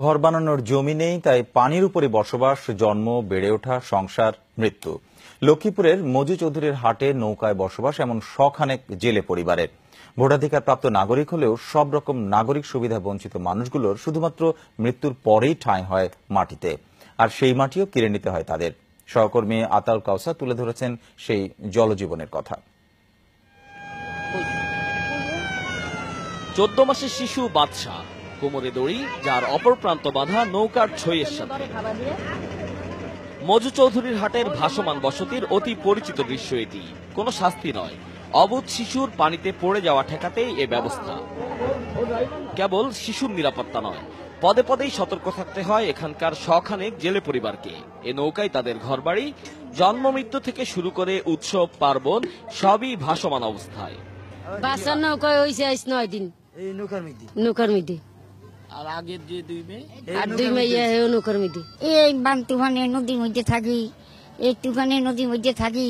ঘর বানানোর জমি নেই, তাই পানির উপরে বসবাস, জন্ম, বেড়ে ওঠা, সংসার, মৃত্যু। লক্ষ্মীপুরের মজু চৌধুরীর হাটে নৌকায় বসবাস এমন শখানেক জেলে পরিবারের। ভোটাধিকার প্রাপ্ত নাগরিক হলেও সব রকম নাগরিক সুবিধা বঞ্চিত মানুষগুলোর শুধুমাত্র মৃত্যুর পরেই ঠাঁই হয় মাটিতে, আর সেই মাটিও কেড়ে নিতে হয় তাদের। সহকর্মী আতাউল কাউসার তুলে ধরেছেন সেই জলজীবনের কথা। 14 মাসের শিশু বাদশা, কোমরে দড়ি, যার অপর প্রান্ত বাঁধা নৌকার ছইয়ের সাথে। মজু চৌধুরীর হাটের ভাসমান বসতির অতি পরিচিত দৃশ্য এটি। কোনো শাস্তি নয়, অবুঝ শিশুর পানিতে পড়ে যাওয়া ঠেকাতেই এ ব্যবস্থা। কেবল শিশুর নিরাপত্তা নয়, পদে পদেই সতর্ক থাকতে হয় এখানকার শখানেক জেলে পরিবারকে। এ নৌকায় তাদের ঘরবাড়ি, জন্ম মৃত্যু থেকে শুরু করে উৎসব পার্বণ সবই ভাসমান অবস্থায়। বাসার নৌকায় হয়েছে 9 দিন এই নৌকার মধ্যে। আর আগের যে 2 মেয়ে আর 2 মেয়ে নৌকার মধ্যে। এই বান তুফানে নদীর মধ্যে থাকি, এই তুফানে নদীর মধ্যে থাকি,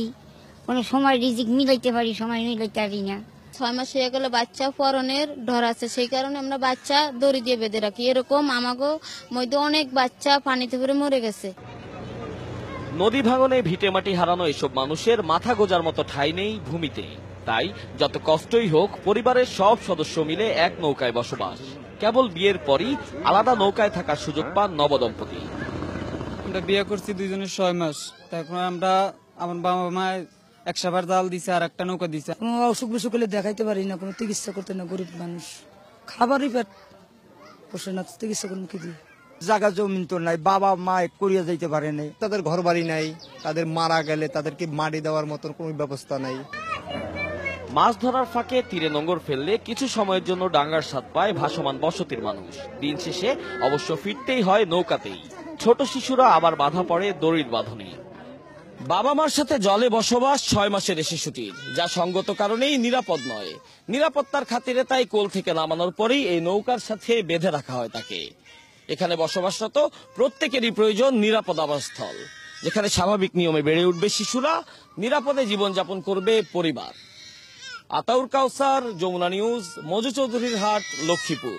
কোনো সময় রিজিক মিলাইতে পারি, সময় মিলাইতে পারি না। 6 মাস হয়ে গেলে বাচ্চা পরনের ডর আছে, সেই কারণে আমরা বাচ্চা দড়ি দিয়ে বেঁধে রাখি। এরকম আমাগো মধ্যে অনেক বাচ্চা পানিতে পড়ে মরে গেছে। নদী ভাঙনে ভিটে মাটি হারানো এসব মানুষের মাথা গোজার মতো ঠাঁই নেই ভূমিতে। তাই যত কষ্টই হোক, পরিবারের সব সদস্য মিলে এক নৌকায় বসবাস। কেবল বিয়ের পরই আলাদা নৌকায় থাকার সুযোগ পান নবদম্পতি। আমরা বিয়ে করছি 2 জনের 6 মাস। তারপর আমরা আমার বাবা মা একসাবার জাল দিছে আর একটা নৌকা দিছে। অসুখ বিসুখ হলে দেখাইতে পারি না, কোনো চিকিৎসা করতে না, গরিব মানুষ, খাবারই পেট পোষে না, চিকিৎসা করুন কি দিয়ে। জায়গা জমিন তো নাই, বাবা মা করিয়া যাইতে পারে নাই, তাদের ঘর বাড়ি নাই, তাদের মারা গেলে তাদেরকে মাটি দেওয়ার মতন কোনো ব্যবস্থা নাই। মাছ ধরার ফাঁকে তীরে নোঙর ফেললে কিছু সময়ের জন্য ডাঙ্গার স্বাদ পায় ভাসমান বসতির মানুষ। দিন শেষে অবশ্য ফিরতেই হয় নৌকাতেই। ছোট শিশুরা আবার বাধা পড়ে দড়ির বাঁধনে। বাবা মার সাথে জলে বসবাস 6 মাসের এই শিশুটির, যা সঙ্গত কারণেই নিরাপদ নয়। নিরাপত্তার খাতিরে তাই কোল থেকে নামানোর পরেই এই নৌকার সাথে বেঁধে রাখা হয় তাকে। এখানে বসবাসরত প্রত্যেকেরই প্রয়োজন নিরাপদ আবাসস্থল, যেখানে স্বাভাবিক নিয়মে বেড়ে উঠবে শিশুরা, নিরাপদে জীবনযাপন করবে পরিবার। আতাউল কাউসার, যমুনা নিউজ, মজু চৌধুরীর হাট, লক্ষ্মীপুর।